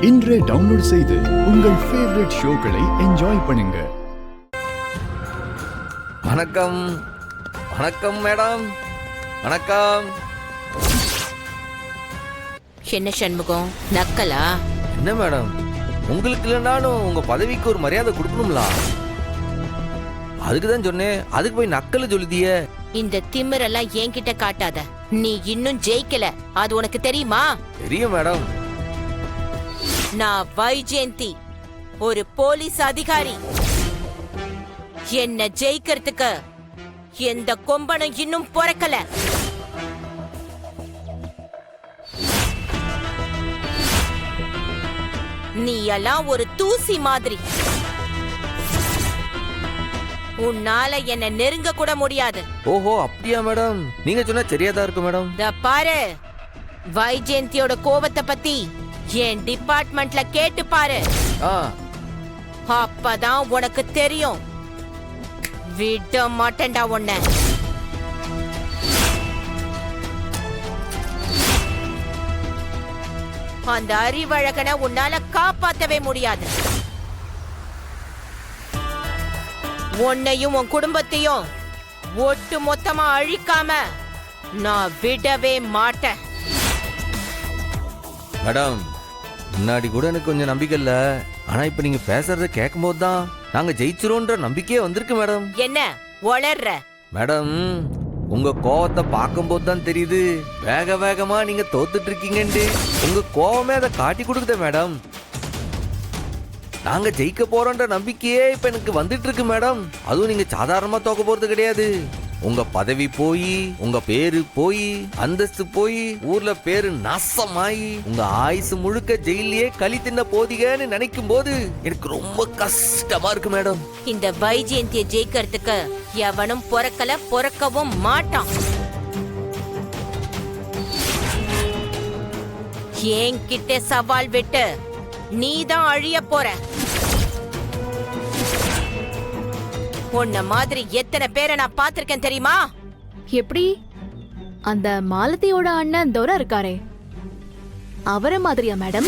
இன்றே டவுன்லோட் செய்து உங்கள் ஃபேவரட் ஷோக்களை என்ஜாய் பண்ணுங்க. வணக்கம் வணக்கம் மேடம், வணக்கம். என்ன சண்முகம், நக்கலா? என்ன மேடம், உங்களுக்கு இல்லைனாலும் உங்க பதவிக்கு ஒரு மரியாதை கொடுக்கணும்ல, அதுக்கு தான் சொன்னேன். அதுக்கு போய் நக்கல சொல்லுதிய. இந்த திமிரெல்லாம் என்கிட்ட காட்டாத. நீ இன்னும் ஜெயிக்கல, அது உனக்கு தெரியுமா? தெரியும் மேடம். நான் வைஜெயந்தி, ஒரு போலீஸ் அதிகாரி. என்ன ஜெயிக்கிறதுக்கு எந்த கொம்பனும் இன்னும் பொறக்கல. நீ எல்லாம் ஒரு தூசி மாதிரி. உன்னால என்ன நெருங்க கூட முடியாது. ஓஹோ, அப்படியா மேடம்? நீங்க சொன்னா சரியாதான் இருக்கு மேடம். பாரு, வைஜெயந்தியோட கோபத்தை பத்தி என் டிபார்ட்மெண்ட்ல கேட்டு பாரு. அப்பதான் உனக்கு தெரியும். விட மாட்டேன்டா உன்னை. அந்த அறிவழகனை உன்னால காப்பாத்தவே முடியாது. உன்னையும் உன் குடும்பத்தையும் ஒட்டு மொத்தமா அழிக்காம நான் விடவே மாட்டேன். மேடம், முன்னாடி கூட எனக்கு கொஞ்சம் நம்பிக்கை இல்ல, ஆனா இப்ப நீங்க பேசுறத கேட்கும் போதுதான் நாங்க ஜெயிச்சிரோன்ற நம்பிக்கையே வந்திருக்கு மேடம். என்ன வளர்ற? மேடம், உங்க கோவத்தை பார்க்கும் போது தான் தெரியுது வேக வேகமா நீங்க தோத்துட்டு இருக்கீங்கன்னு. உங்க கோவமே அதை காட்டி கொடுக்குதே மேடம். நாங்க ஜெயிக்க போறோன்ற நம்பிக்கையே இப்ப எனக்கு வந்துட்டு இருக்கு மேடம். அதுவும் நீங்க சாதாரணமா தோக்க போறது கிடையாது. உங்க பதவி போய், உங்க பேரு போய், அந்தஸ்து போய், ஊர்ல பேரு நாசமாயி, உங்க ஆயுசு முழுக்க ஜெயிலே களி தின்ன போதிகன்னு நினைக்கும் போது எனக்கு ரொம்ப கஷ்டமா இருக்கு மேடம். இந்த வைஜெயந்தியை ஜெயிக்கிறதுக்கு எவனும் பொறக்கல, பொறக்கவும் மாட்டான். என்கிட்ட சவால் விட்டு நீதான் அழிய போற. உன்ன மாதிரி எத்தனை பேரை நான் பார்த்திருக்கேன் தெரியுமா? எப்படி? அந்த மாலதியோட அண்ணன் தோரா இருக்காரே, அவர மாதிரியா மேடம்?